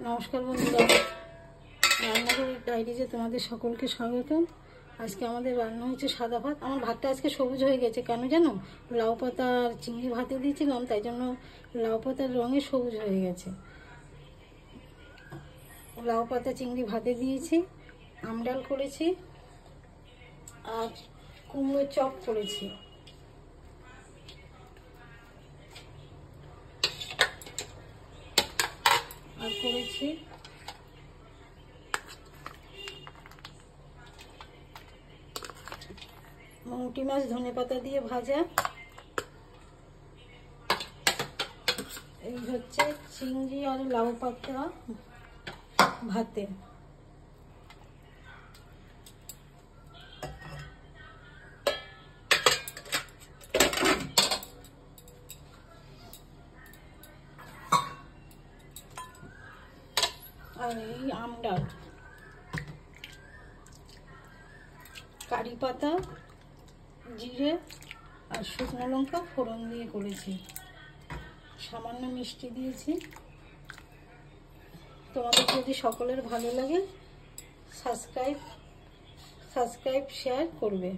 নমস্কার বন্ধুরা, রান্নাঘরের ডায়েরিতে তোমাদের সকলকে স্বাগতম। আজকে আমাদের রান্না হয়েছে সাদা ভাত। আমার ভাতটা আজকে সবুজ হয়ে গেছে, কেন জানো? লাউ পাতা আর চিংড়ি ভাতে দিয়েছিলাম, তাই জন্য লাউ পাতার রঙে সবুজ হয়ে গেছে। লাউ পাতা চিংড়ি ভাতে দিয়েছি, আমডাল করেছি আর কুমড়ো চপ করেছি। আর করেছি মৌটি মাছ ধনেপাতা দিয়ে ভাজা। এই হচ্ছে চিংড়ি আর লাউ পাতা ভাতে। আর এই আমডাল, কারি পাতা, জিরে আর শুকনো লঙ্কা ফোড়ন দিয়ে করেছি। সামান্য মিষ্টি দিয়েছি। তোমাদের যদি সকলের ভালো লাগে সাবস্ক্রাইব শেয়ার করবে।